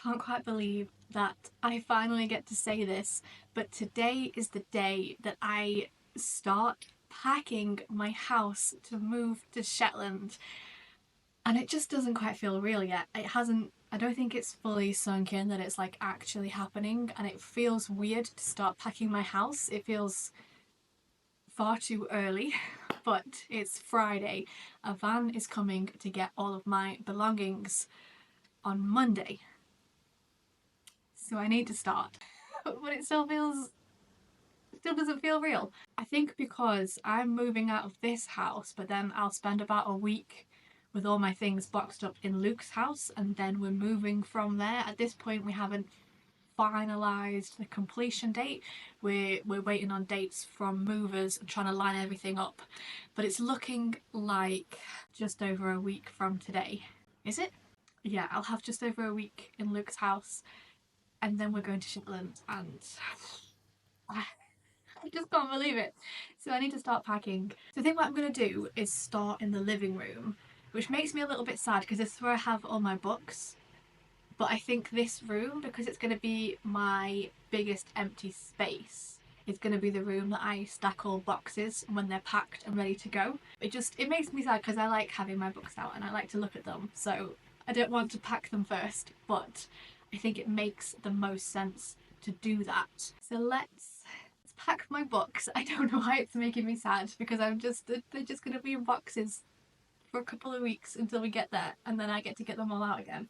can't quite believe that I finally get to say this, but today is the day that I start packing my house to move to Shetland. And it just doesn't quite feel real yet. It hasn't, I don't think it's fully sunk in that it's like actually happening, and it feels weird to start packing my house. It feels far too early, but it's Friday. A van is coming to get all of my belongings on Monday. So I need to start. But it still doesn't feel real. I think because I'm moving out of this house, but then I'll spend about a week with all my things boxed up in Luke's house, and then we're moving from there. At this point we haven't finalised the completion date. We're waiting on dates from movers and trying to line everything up. But it's looking like just over a week from today. Is it? Yeah, I'll have just over a week in Luke's house, and then we're going to Shetland, and I just can't believe it. So I need to start packing. So I think what I'm going to do is start in the living room, which makes me a little bit sad because this is where I have all my books. But I think this room, because it's going to be my biggest empty space, is going to be the room that I stack all boxes when they're packed and ready to go. It makes me sad because I like having my books out and I like to look at them. So I don't want to pack them first, but I think it makes the most sense to do that. So let's pack my books. I don't know why it's making me sad, because they're just going to be in boxes for a couple of weeks until we get there, and then I get to get them all out again.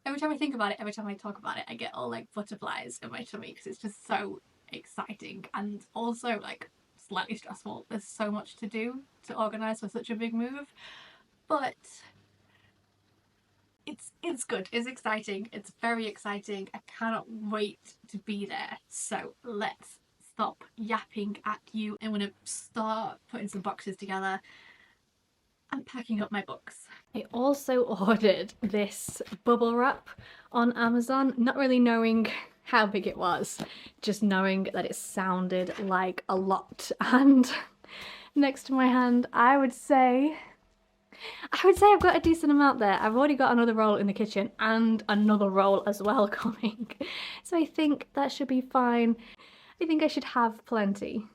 Every time I think about it, every time I talk about it, I get all like butterflies in my tummy because it's just so exciting and also like slightly stressful. There's so much to do to organise for such a big move, but it's good. It's exciting. It's very exciting. I cannot wait to be there. So let's stop yapping at you. I'm gonna start putting some boxes together and packing up my books. I also ordered this bubble wrap on Amazon, not really knowing how big it was, just knowing that it sounded like a lot. And next to my hand, I would say I've got a decent amount there. I've already got another roll in the kitchen and another roll as well coming. So I think that should be fine. I think I should have plenty.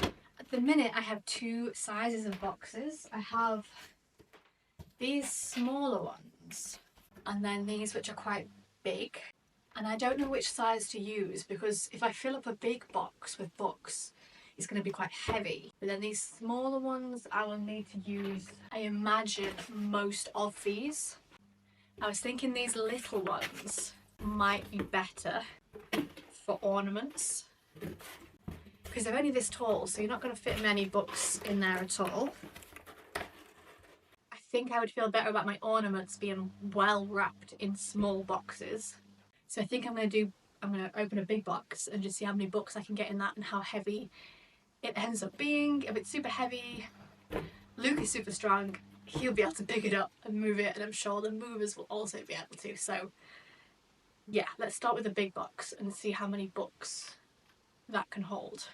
At the minute I have two sizes of boxes. I have these smaller ones and then these which are quite big. And I don't know which size to use, because if I fill up a big box with books, it's going to be quite heavy. But then these smaller ones, I will need to use, I imagine, most of these. I was thinking these little ones might be better for ornaments, because they're only this tall, so you're not going to fit many books in there at all. I think I would feel better about my ornaments being well wrapped in small boxes. So I think I'm going to open a big box and just see how many books I can get in that and how heavy it ends up being. If it's super heavy, Luke is super strong, he'll be able to pick it up and move it, and I'm sure the movers will also be able to. So yeah, let's start with a big box and see how many books that can hold.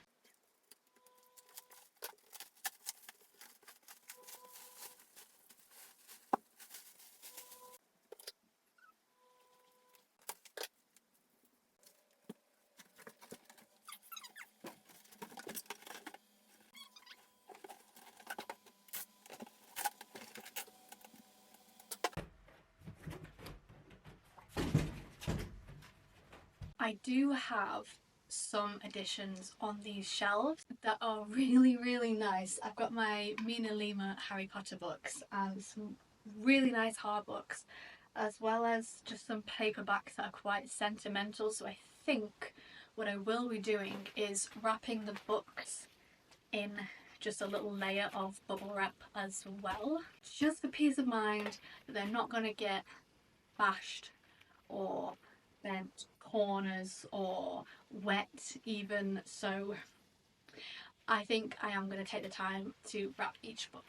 I do have some additions on these shelves that are really, really nice. I've got my Mina Lima Harry Potter books and some really nice hard books, as well as just some paperbacks that are quite sentimental. So I think what I will be doing is wrapping the books in just a little layer of bubble wrap as well, just for peace of mind that they're not going to get bashed or bent corners or wet even. So I think I am going to take the time to wrap each book.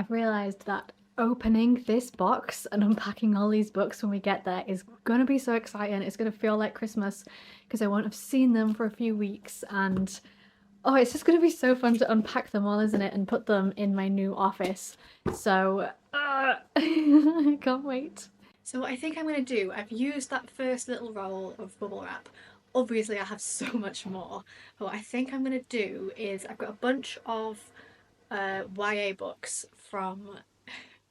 I've realised that opening this box and unpacking all these books when we get there is gonna be so exciting. It's gonna feel like Christmas because I won't have seen them for a few weeks, and oh, it's just gonna be so fun to unpack them all, isn't it? And put them in my new office. So, I can't wait. So what I think I'm gonna do, I've used that first little roll of bubble wrap. Obviously I have so much more, but what I think I'm gonna do is I've got a bunch of YA books from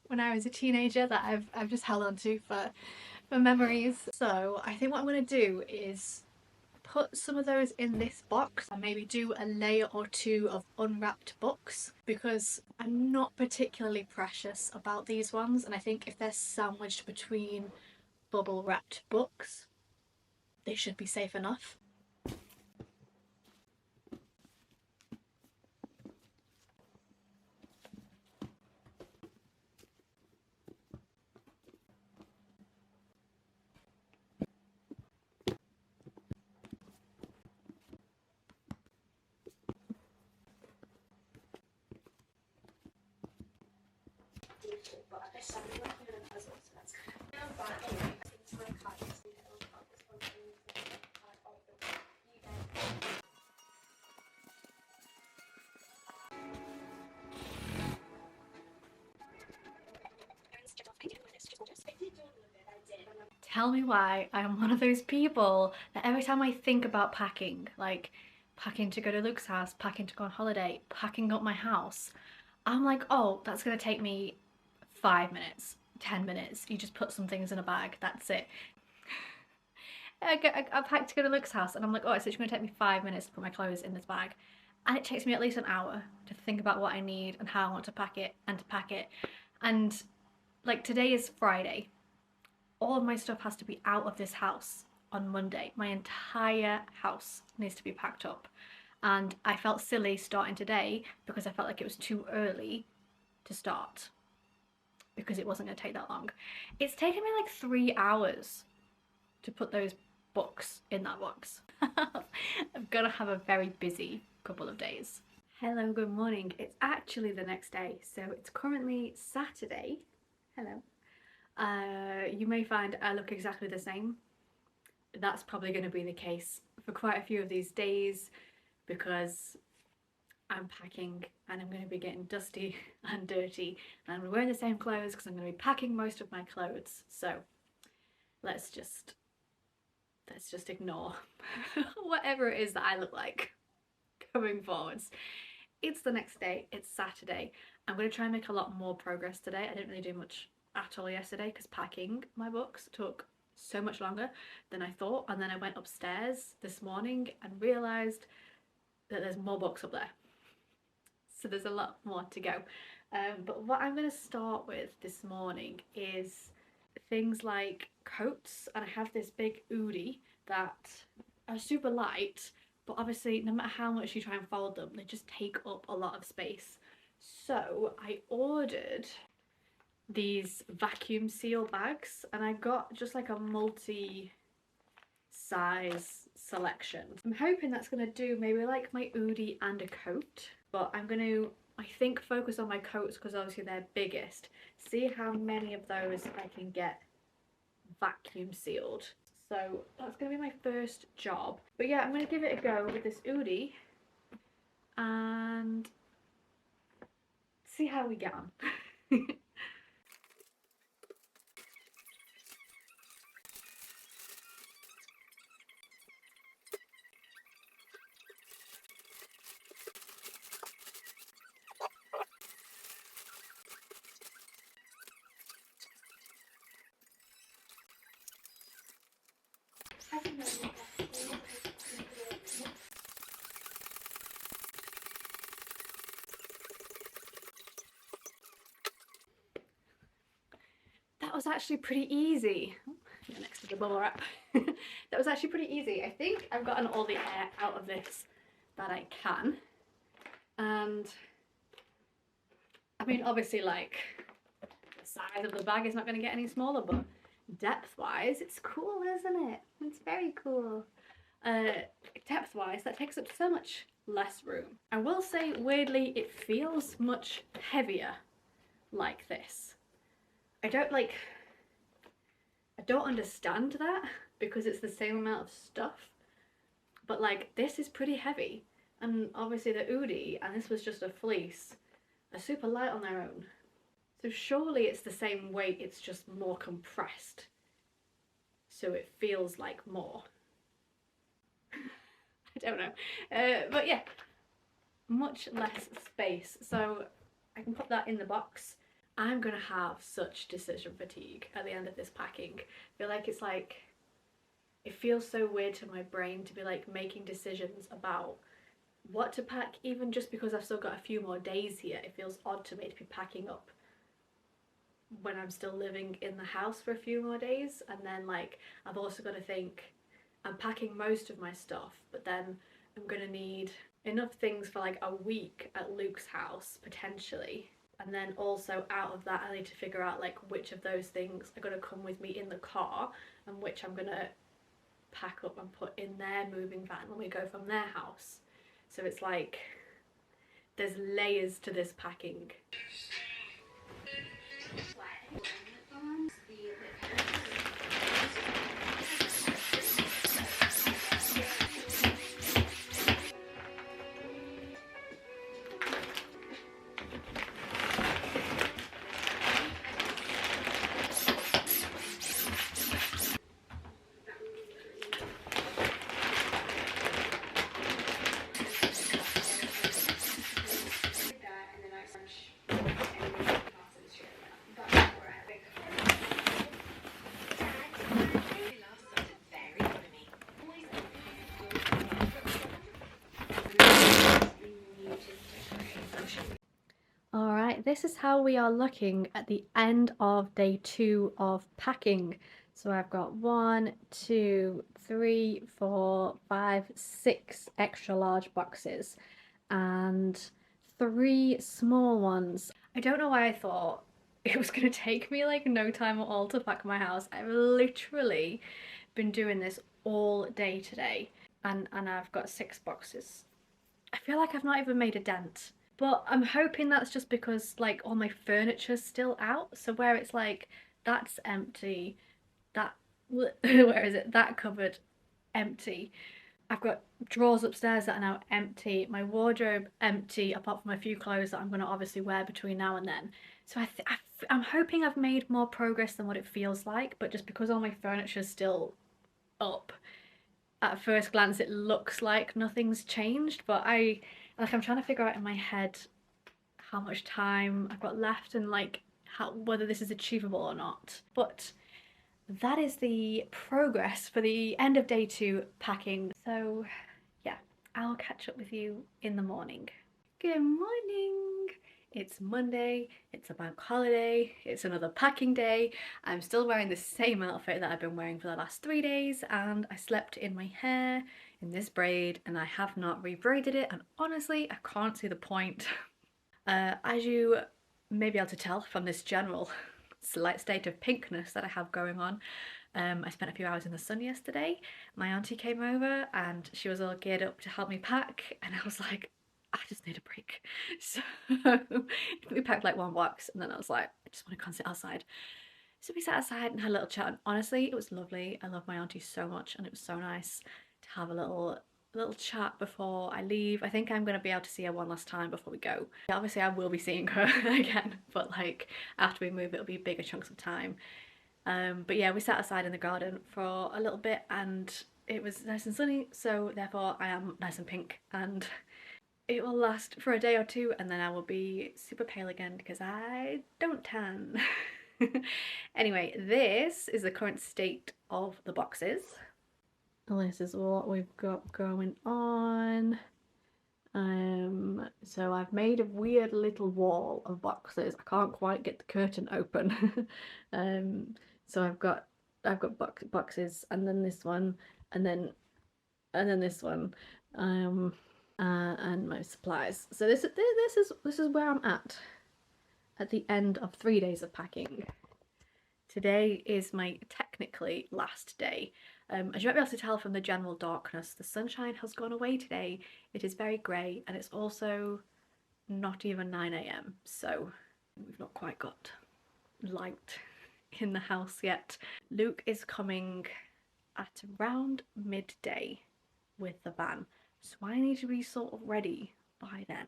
when I was a teenager that I've just held on to for memories. So I think what I'm going to do is put some of those in this box and maybe do a layer or two of unwrapped books, because I'm not particularly precious about these ones, and I think if they're sandwiched between bubble wrapped books they should be safe enough. Tell me why I'm one of those people that every time I think about packing, like packing to go to Luke's house, packing to go on holiday, packing up my house, I'm like, oh, that's gonna take me 5 minutes, 10 minutes. You just put some things in a bag, that's it. I packed to go to Luke's house and I'm like, oh, it's actually gonna take me 5 minutes to put my clothes in this bag. And it takes me at least an hour to think about what I need and how I want to pack it and to pack it. And like today is Friday. All of my stuff has to be out of this house on Monday. My entire house needs to be packed up. And I felt silly starting today because I felt like it was too early to start because it wasn't going to take that long. It's taken me like 3 hours to put those books in that box. I'm gonna have a very busy couple of days. Hello, good morning. It's actually the next day, so it's currently Saturday. Hello. You may find I look exactly the same. That's probably going to be the case for quite a few of these days because I'm packing and I'm going to be getting dusty and dirty, and I'm wearing the same clothes because I'm going to be packing most of my clothes. So let's just ignore whatever it is that I look like going forwards. It's the next day, it's Saturday. I'm going to try and make a lot more progress today. I didn't really do much at all yesterday because packing my books took so much longer than I thought, and then I went upstairs this morning and realised that there's more books up there, so there's a lot more to go. But what I'm going to start with this morning is things like coats, and I have this big hoodie that are super light, but obviously no matter how much you try and fold them, they just take up a lot of space. So I ordered these vacuum seal bags and I got just like a multi-size selection. I'm hoping that's going to do maybe like my hoodie and a coat, but I'm going to, I think, focus on my coats because obviously they're biggest. See how many of those I can get vacuum sealed. So that's going to be my first job. But yeah, I'm going to give it a go with this hoodie and see how we get on. That was actually pretty easy. Next to the bubble wrap. That was actually pretty easy. I think I've gotten all the air out of this that I can. And I mean, obviously, like, the size of the bag is not going to get any smaller, but depth-wise, it's cool, isn't it? It's very cool. Depth-wise, that takes up so much less room. I will say, weirdly, it feels much heavier like this. I don't understand that because it's the same amount of stuff, but like this is pretty heavy, and obviously the Udi and this was just a fleece are super light on their own. So surely it's the same weight, it's just more compressed, so it feels like more. I don't know, but yeah, much less space, so I can put that in the box. I'm gonna have such decision fatigue at the end of this packing. I feel like it feels so weird to my brain to be like making decisions about what to pack, even just because I've still got a few more days here. It feels odd to me to be packing up when I'm still living in the house for a few more days, and then like I've also got to think I'm packing most of my stuff, but then I'm gonna need enough things for like a week at Luke's house potentially, and then also out of that I need to figure out like which of those things are gonna come with me in the car and which I'm gonna pack up and put in their moving van when we go from their house. So it's like there's layers to this packing. Alright, this is how we are looking at the end of day 2 of packing. So I've got 1, 2, 3, 4, 5, 6 extra large boxes and 3 small ones. I don't know why I thought it was going to take me like no time at all to pack my house. I've literally been doing this all day today, and I've got 6 boxes. I feel like I've not even made a dent. But I'm hoping that's just because like all my furniture's still out, so where it's like that's empty, that where is it, that cupboard empty, I've got drawers upstairs that are now empty, my wardrobe empty apart from a few clothes that I'm going to obviously wear between now and then. So I'm hoping I've made more progress than what it feels like, but just because all my furniture's still up, at first glance it looks like nothing's changed, but I'm trying to figure out in my head how much time I've got left and like whether this is achievable or not. But that is the progress for the end of day 2 packing. So yeah, I'll catch up with you in the morning. Good morning! It's Monday, it's a bank holiday, it's another packing day. I'm still wearing the same outfit that I've been wearing for the last 3 days, and I slept in my hair in this braid and I have not rebraided it, and honestly I can't see the point. As you may be able to tell from this general slight state of pinkness that I have going on, I spent a few hours in the sun yesterday. My auntie came over and she was all geared up to help me pack, and I was like, I just need a break. So we packed like 1 box and then I was like, I just want to go and sit outside. So we sat outside and had a little chat, and honestly it was lovely. I love my auntie so much and it was so nice to have a little chat before I leave. I think I'm going to be able to see her one last time before we go. Obviously I will be seeing her again, but like after we move it'll be bigger chunks of time. But yeah, we sat outside in the garden for a little bit and it was nice and sunny, so therefore I am nice and pink, and it will last for a day or 2 and then I will be super pale again because I don't tan. Anyway, this is the current state of the boxes. This is what we've got going on. So I've made a weird little wall of boxes. I can't quite get the curtain open. So I've got boxes, and then this one, and then this one, and my supplies. So this is where I'm at the end of 3 days of packing. Today is my technically last day. As you might be able to tell from the general darkness, the sunshine has gone away today. It is very grey and it's also not even 9 AM, so We've not quite got light in the house yet. Luke is coming at around midday with the van, so I need to be sort of ready by then,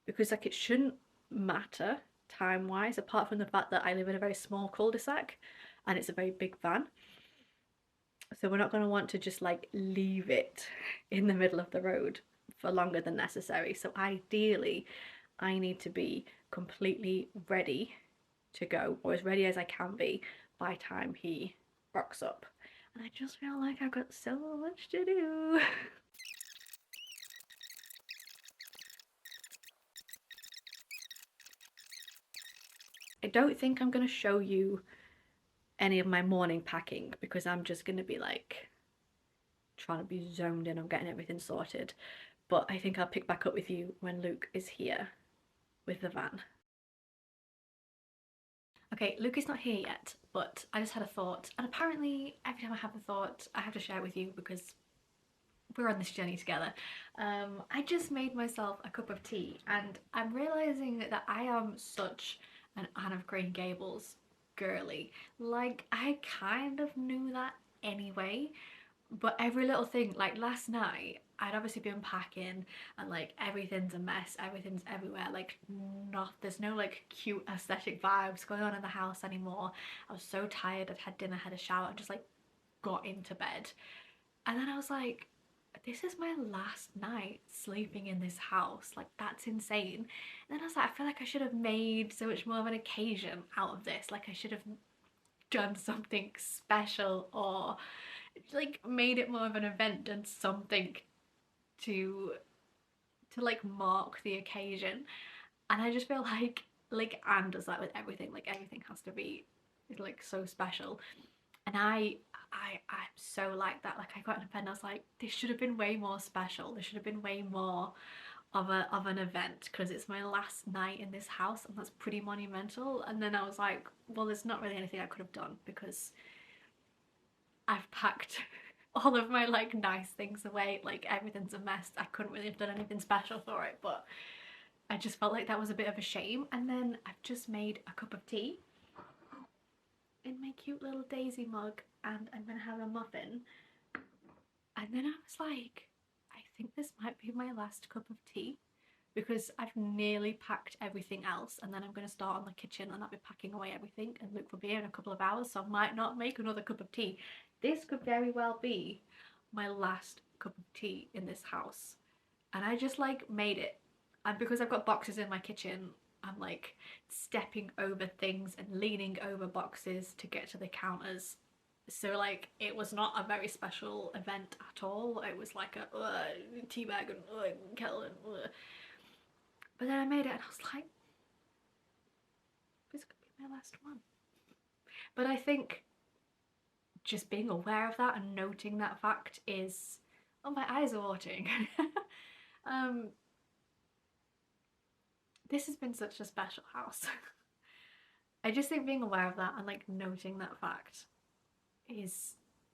because like it shouldn't matter time wise, apart from the fact that I live in a very small cul-de-sac and it's a very big van, so we're not going to want to just like leave it in the middle of the road for longer than necessary. So ideally I need to be completely ready to go, or as ready as I can be by time he rocks up. And I just feel like I've got so much to do. I don't think I'm going to show you any of my morning packing because I'm just going to be like trying to be zoned in on getting everything sorted. But I think I'll pick back up with you when Luke is here with the van. Okay, Luke is not here yet, but I just had a thought, and apparently every time I have a thought I have to share it with you because we're on this journey together. I just made myself a cup of tea and I'm realising that I am such an Anne of Green Gables girly. Like, I kind of knew that anyway, but every little thing, like last night I'd obviously been packing and like everything's a mess, everything's everywhere, like there's no like cute aesthetic vibes going on in the house anymore. I was so tired, I'd had dinner, had a shower, and just like got into bed, and then I was like, this is my last night sleeping in this house, like that's insane. And then I was like, I feel like I should have made so much more of an occasion out of this, like I should have done something special, or like made it more of an event, done something to like mark the occasion. And I just feel like Anne does that with everything, like everything has to be like so special. And I'm so like that. Like I got in a bed and I was like, this should have been way more special, this should have been way more of an event because it's my last night in this house and that's pretty monumental. And then I was like, well, there's not really anything I could have done because I've packed all of my like nice things away, like everything's a mess. I couldn't really have done anything special for it, but I just felt like that was a bit of a shame. And then I've just made a cup of tea in my cute little daisy mug and I'm gonna have a muffin. And then I was like, I think this might be my last cup of tea because I've nearly packed everything else, and then I'm going to start on the kitchen and I'll be packing away everything and Luke will be here in a couple of hours, so I might not make another cup of tea. This could very well be my last cup of tea in this house. And I just like made it. And because I've got boxes in my kitchen, I'm like stepping over things and leaning over boxes to get to the counters. So like it was not a very special event at all. It was like a tea bag and kettle and but then I made it and I was like, this could be my last one. But I think just being aware of that and noting that fact is, oh, my eyes are watering. This has been such a special house. I just think being aware of that and like noting that fact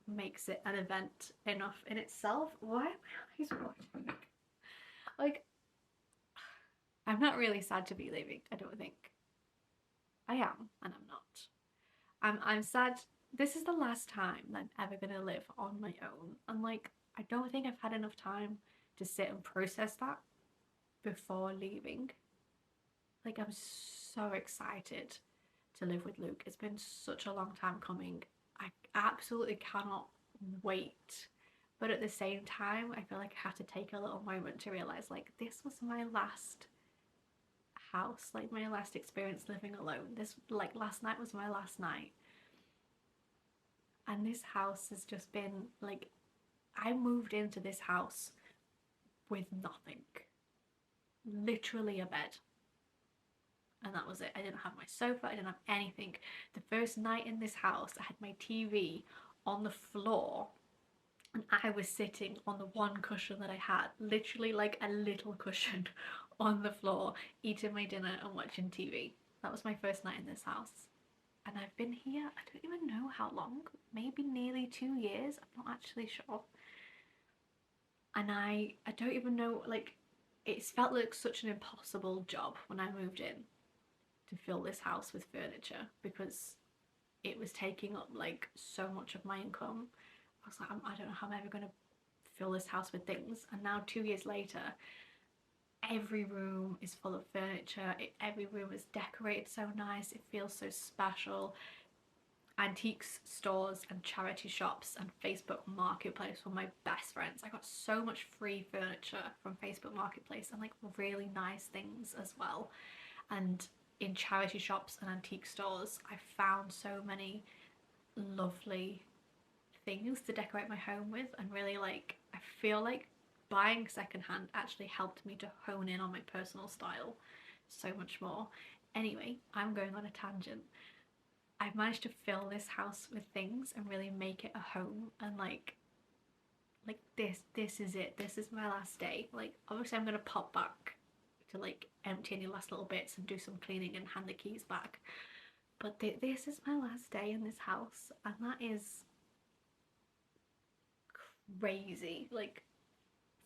makes it an event enough in itself. Why are my eyes watering? Like, I'm not really sad to be leaving, I don't think. I am, and I'm not. I'm sad. This is the last time that I'm ever gonna live on my own, and like I don't think I've had enough time to sit and process that before leaving. Like I'm so excited to live with Luke. It's been such a long time coming. I absolutely cannot wait. But at the same time, I feel like I have to take a little moment to realise like this was my last house, like my last experience living alone. This, like, last night was my last night. And this house has just been like, I moved into this house with nothing. Literally a bed. And that was it. I didn't have my sofa, I didn't have anything. The first night in this house, I had my TV on the floor and I was sitting on the one cushion that I had, literally like a little cushion on the floor, eating my dinner and watching TV. That was my first night in this house. And I've been here, I don't even know how long, maybe nearly 2 years, I'm not actually sure. And I don't even know, like, it's felt like such an impossible job when I moved in to fill this house with furniture because it was taking up like so much of my income. I was like, I don't know how I'm ever going to fill this house with things. And now 2 years later, every room is full of furniture. Every room is decorated so nice. It feels so special. Antiques stores and charity shops and Facebook Marketplace were my best friends. I got so much free furniture from Facebook Marketplace and like really nice things as well. And in charity shops and antique stores, I found so many lovely things to decorate my home with, and really like I feel like buying secondhand actually helped me to hone in on my personal style so much more. Anyway, I'm going on a tangent. I've managed to fill this house with things and really make it a home, and like this is it. This is my last day. Like obviously I'm gonna pop back to like empty any last little bits and do some cleaning and hand the keys back, but this is my last day in this house, and that is crazy. Like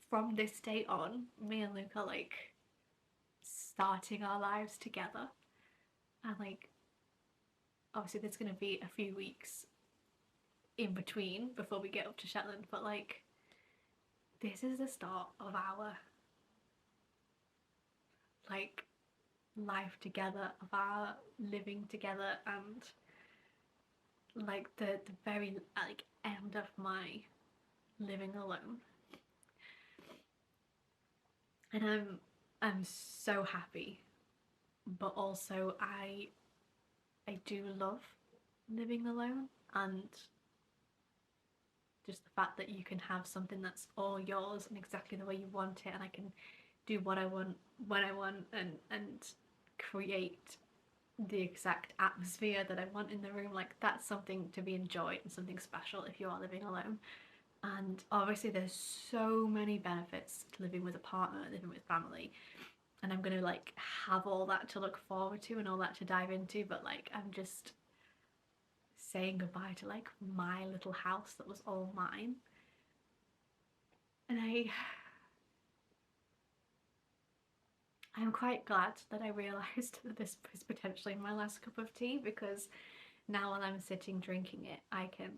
from this day on, me and Luke are like starting our lives together, and like obviously there's gonna be a few weeks in between before we get up to Shetland, but like this is the start of our like life together, of our living together, and like the very like end of my living alone. And I'm so happy, but also I do love living alone, and just the fact that you can have something that's all yours and exactly the way you want it, and I can do what I want when I want, and create the exact atmosphere that I want in the room. Like that's something to be enjoyed and something special if you are living alone. And obviously there's so many benefits to living with a partner, living with family, and I'm gonna like have all that to look forward to and all that to dive into, but like I'm just saying goodbye to like my little house that was all mine. And I'm quite glad that I realised that this was potentially my last cup of tea, because now while I'm sitting drinking it, I can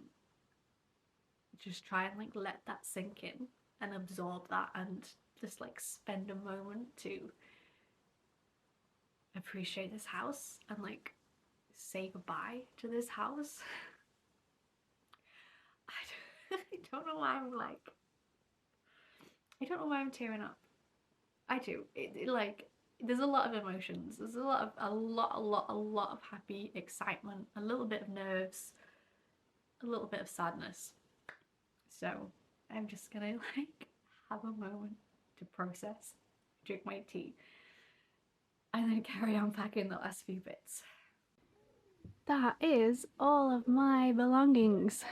just try and like let that sink in and absorb that, and just like spend a moment to appreciate this house and like say goodbye to this house. I don't know why I'm like, I don't know why I'm tearing up. I do. It like there's a lot of emotions. There's a lot of happy excitement, a little bit of nerves, a little bit of sadness. So I'm just gonna like have a moment to process, drink my tea, and then carry on packing the last few bits. That is all of my belongings.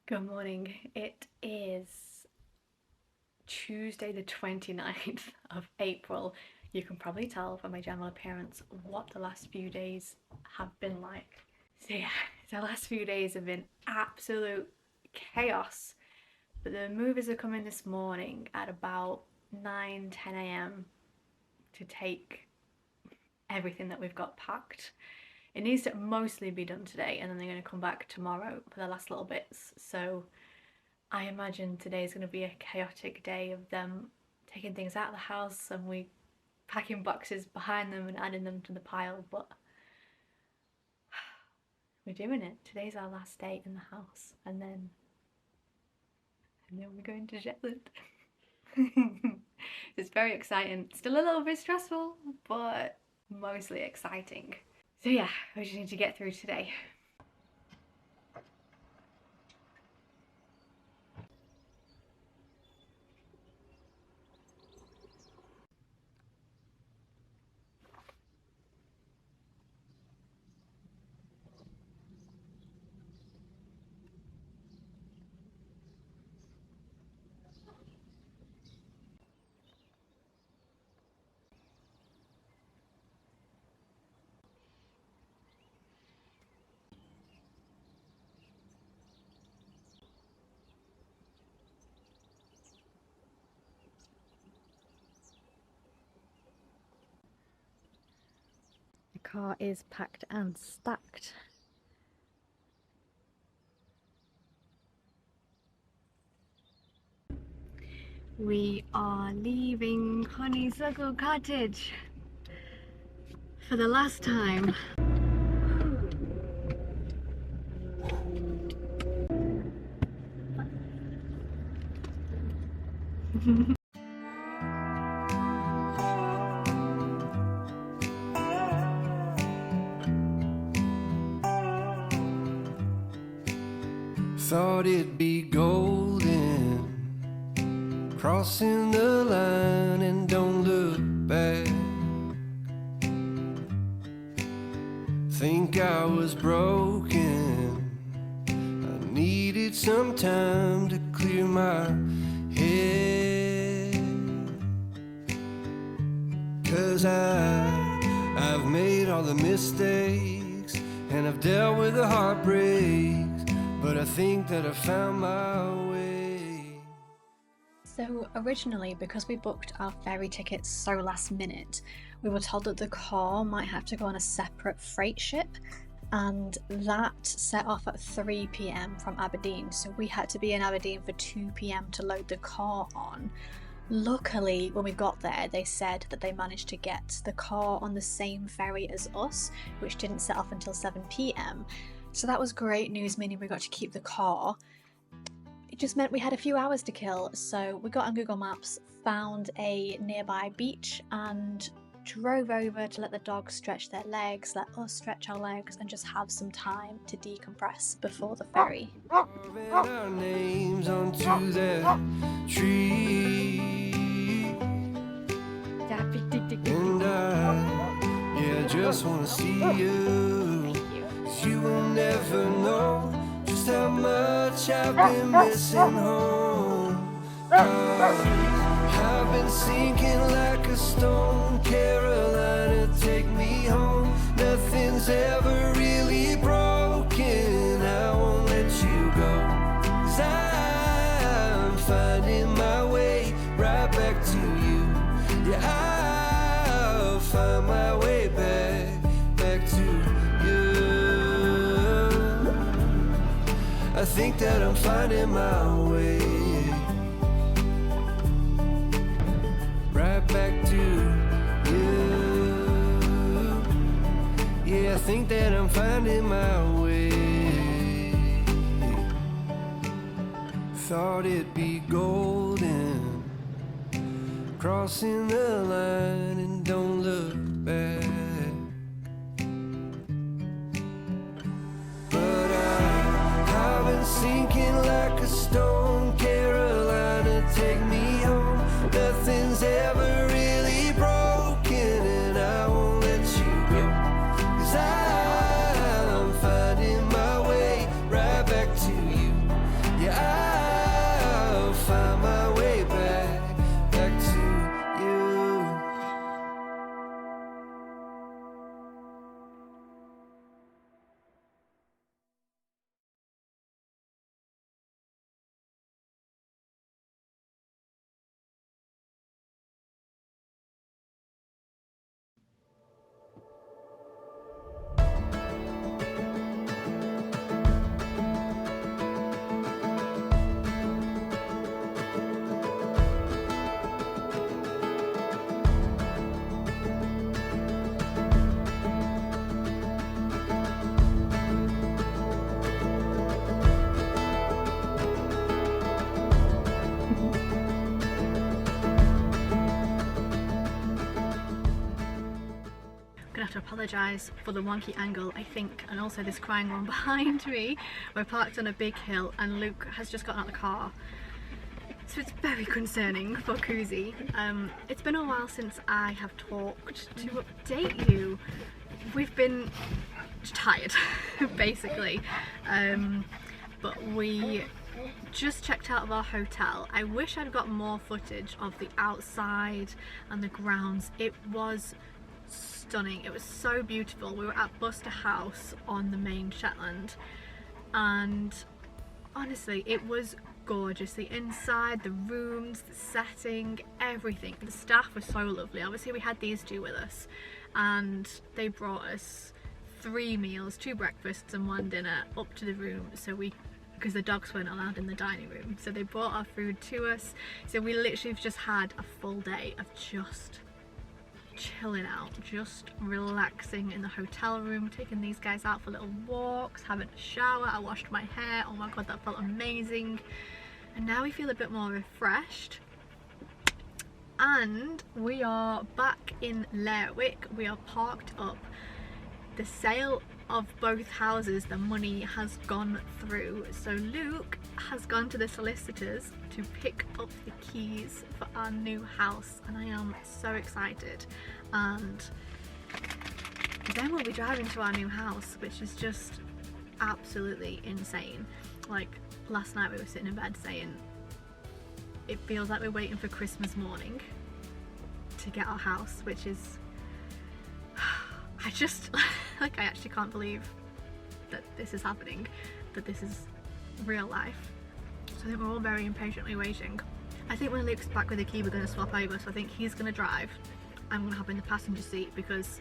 Good morning. It is Tuesday the 29th of April. You can probably tell from my general appearance what the last few days have been like. So yeah, the last few days have been absolute chaos, but the movers are coming this morning at about 9-10 a.m. to take everything that we've got packed. It needs to mostly be done today, and then they're going to come back tomorrow for the last little bits. So I imagine today is going to be a chaotic day of them taking things out of the house and we packing boxes behind them and adding them to the pile, but we're doing it. Today's our last day in the house, and then we're going to Shetland. It's very exciting. Still a little bit stressful, but mostly exciting. So yeah, we just need to get through today. car is packed and stacked. We are leaving Honeysuckle Cottage for the last time. Thought it'd be golden, crossing the line and don't look back. Think I was broken, I needed some time to clear my head. 'Cause I've made all the mistakes and I've dealt with the heartbreaks, but I think that I found my way. So originally, because we booked our ferry tickets so last minute, we were told that the car might have to go on a separate freight ship, and that set off at 3 p.m. from Aberdeen, so we had to be in Aberdeen for 2 p.m. to load the car on. Luckily, when we got there, they said that they managed to get the car on the same ferry as us, which didn't set off until 7 p.m. So that was great news, meaning we got to keep the car. It just meant we had a few hours to kill, so we got on Google Maps, found a nearby beach and drove over to let the dogs stretch their legs, let us stretch our legs, and just have some time to decompress before the ferry. Carving our names onto that tree. And I just wanna see you. 'Cause you will never know just how much I've been missing home. I've been sinking like a stone. Carolina, take me home. Nothing's ever really broken. I won't let you go. 'Cause I'm finding my way right back to you. Yeah, I'll find my way back to you. I think that I'm finding my way right back to you. Yeah, I think that I'm finding my way. Thought it'd be golden, crossing the line and don't look back. But I've been sinking like a stone. Carolina, take me home. Nothing's ever really broken, and I won't let you go. 'Cause I'm finding my way right back to you. Yeah, I'll find my way back to you. Gonna have to apologise for the wonky angle, I think, and also this crying one behind me. We're parked on a big hill and Luke has just gotten out of the car, so it's very concerning for Koozie. It's been a while since I have talked to update you. We've been tired basically, but we just checked out of our hotel. I wish I'd got more footage of the outside and the grounds. It was stunning. It was so beautiful. We were at Buster House on the main Shetland, and honestly it was gorgeous. The inside, the rooms, the setting, everything. The staff were so lovely. Obviously we had these two with us and they brought us 3 meals, 2 breakfasts and 1 dinner up to the room, so because the dogs weren't allowed in the dining room, so they brought our food to us. So we literally just had a full day of just chilling out, just relaxing in the hotel room, taking these guys out for little walks, having a shower. I washed my hair. Oh my god, that felt amazing. And now we feel a bit more refreshed. And we are back in Lerwick. We are parked up. The sale of both houses, the money has gone through, so Luke has gone to the solicitors to pick up the keys for our new house, and I am so excited. And then we'll be driving to our new house, which is just absolutely insane. Like last night we were sitting in bed saying it feels like we're waiting for Christmas morning to get our house, which is I just like I actually can't believe that this is happening, that this is real life. So I think we're all very impatiently waiting. I think when Luke's back with the key we're going to swap over, so I think he's going to drive. I'm going to hop in the passenger seat because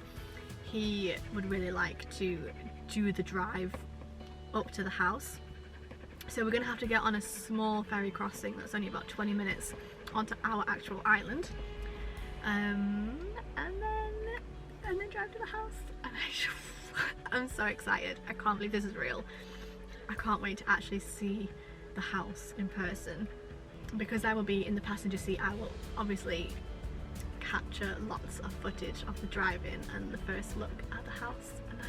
he would really like to do the drive up to the house. So we're going to have to get on a small ferry crossing that's only about 20 minutes onto our actual island, and then drive to the house. And I'm so excited. I can't believe this is real. I can't wait to actually see the house in person. Because I will be in the passenger seat, I will obviously capture lots of footage of the drive-in and the first look at the house, and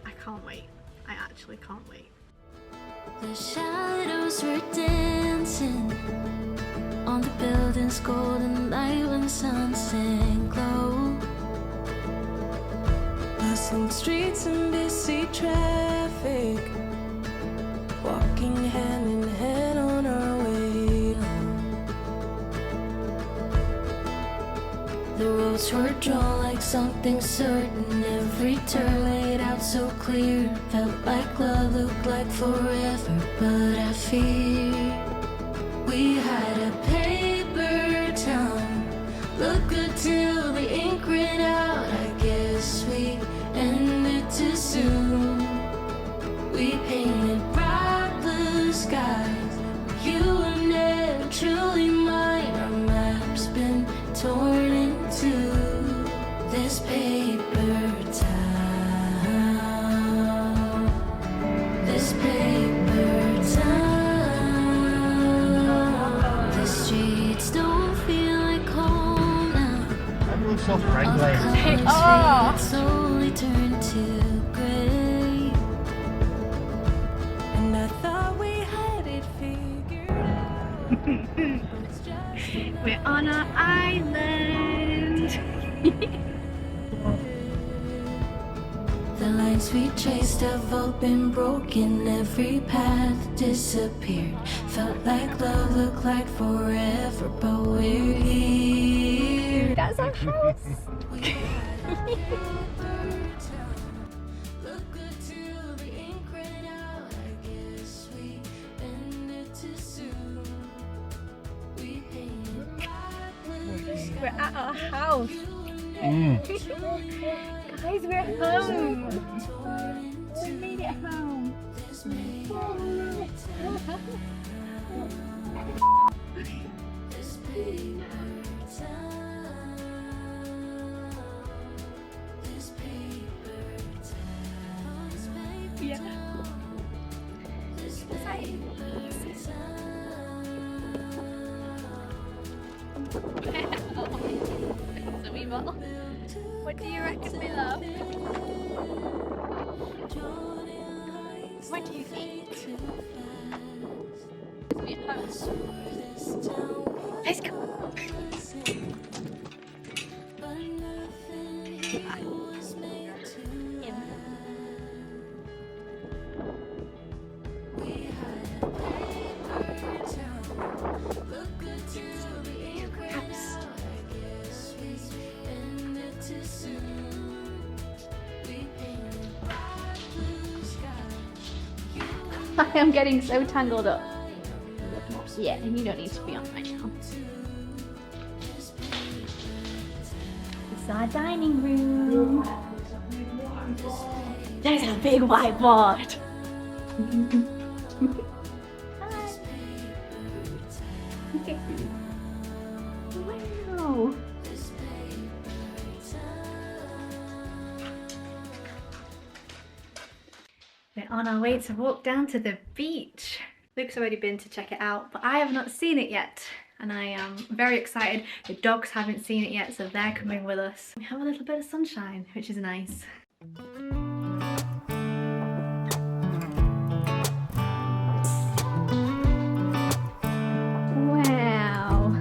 I can't wait. I actually can't wait. The shadows were dancing on the building's golden light when sunset glow. Bustling streets and busy traffic, walking hand in hand on our way home. The roads were drawn like something certain, every turn laid out so clear. Felt like love, looked like forever, but I fear we had a paper town, look good till the ink ran out. I guess we ended too soon. We painted bright blue skies, you were never truly mine. Our map's been torn into this paper town, this paper town. The streets don't feel like home now. Everyone's so friendly. Colors slowly turn to gray, and I thought we had it figured out. It's just We're on our island. the lines we chased have all been broken, every path disappeared. Felt like love, looked like forever, but we're here. That's our house. We had a paper town, look good till the ink ran out. I guess we ended too soon. We painted bright blue skies. We're at our house. Guys, we're home. We made it home. Yeah. So evil. What do you reckon, my love? What do you think? Let's go. I am getting so tangled up. Yeah, and you don't need to be on right now. This is our dining room. There's a big whiteboard. Hi. Wow. We're on our way to walk down to the beach. Luke's already been to check it out, but I have not seen it yet. And I am very excited. The dogs haven't seen it yet, so they're coming with us. We have a little bit of sunshine, which is nice. Wow.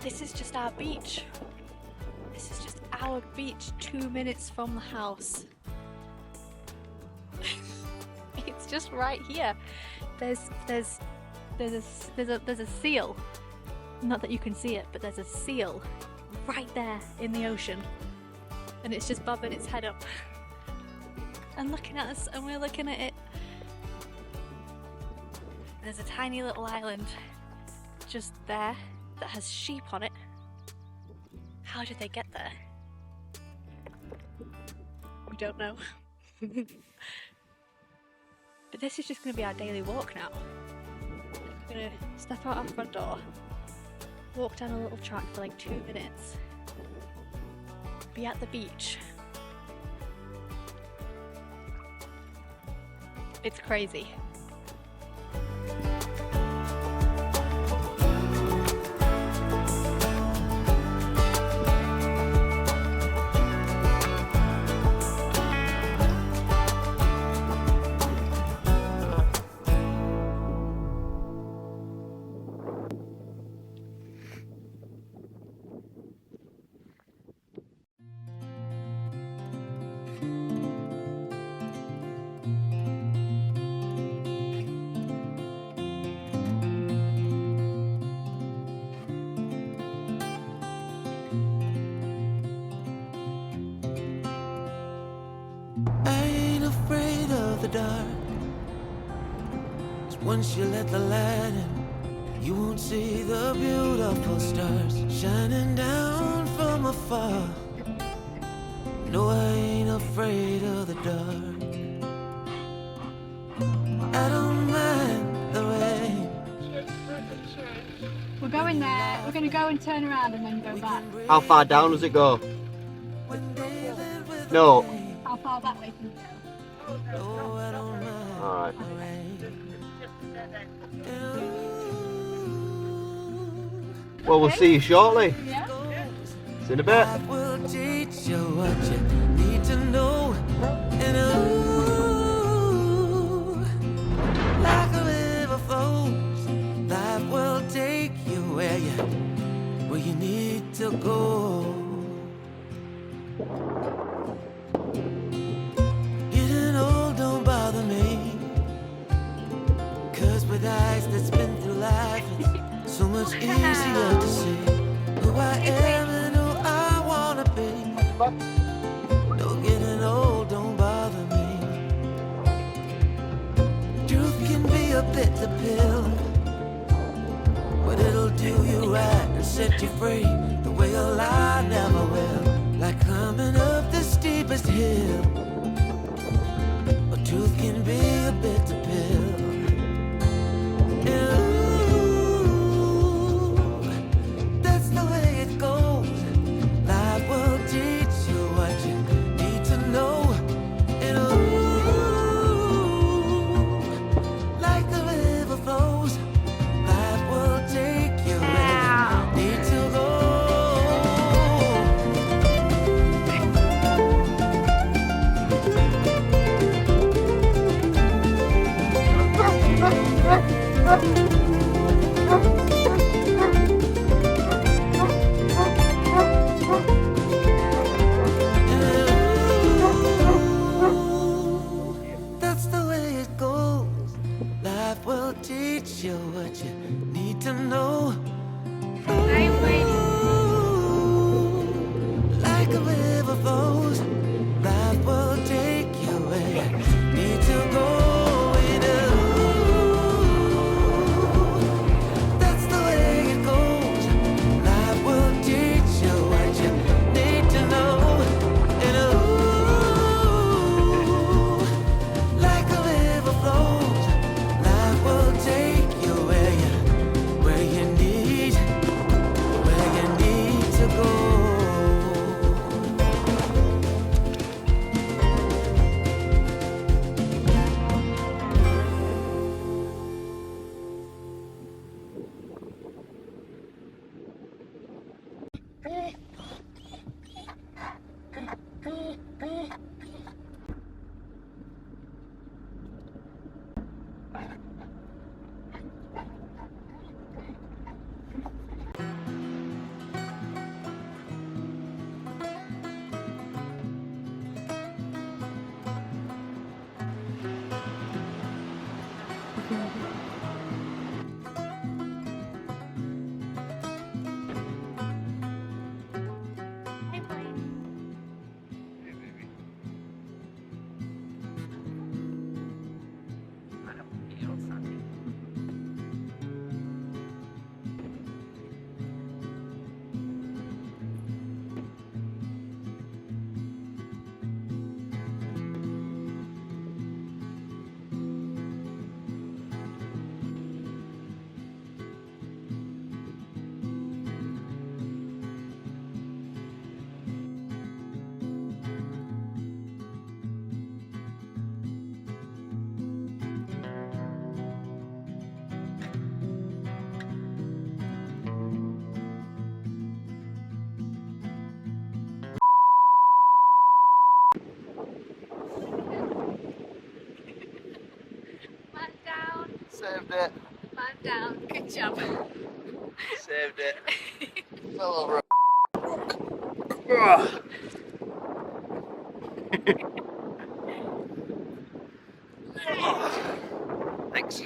This is just our beach. This is just our beach 2 minutes from the house. It's just right here. There's a seal. Not that you can see it, but there's a seal right there in the ocean. And it's just bobbing its head up and looking at us, and we're looking at it. There's a tiny little island just there that has sheep on it. How did they get there? We don't know. But this is just going to be our daily walk now. We're going to step out our front door, walk down a little track for like 2 minutes, be at the beach. It's crazy. Dark. 'Cause once you let the light in, you won't see the beautiful stars shining down from afar. No, I ain't afraid of the dark. I don't mind the rain. We're going there. We're going to go and turn around and then go back. How far down does it go? No. How far that way can we go? Oh, I don't mind. Alright. Well, we'll see you shortly. Yeah. See you in a bit. I will teach you what you need to know. And like a river flows, life will take you where you need to go. Get so much easier to see who I am and who I wanna be. No getting old, don't bother me. Truth can be a bitter pill, but it'll do you right and set you free the way a lie never will. Like climbing up the steepest hill, but truth can be a bitter pill. And ooh, that's the way it goes. Life will teach you what you need to know. And ooh, like the river flows, life will take you where you need to go. That's the way it goes. Life will teach you what you need to know. Ooh, like a river flows, life will take you where you need to go. And ooh, that's the way it goes. Life will teach you what you need to know. And ooh, like a river flows, life will take you where you need to go. Man down, Saved it. man down. Good job. Saved it. Fell over. Thanks.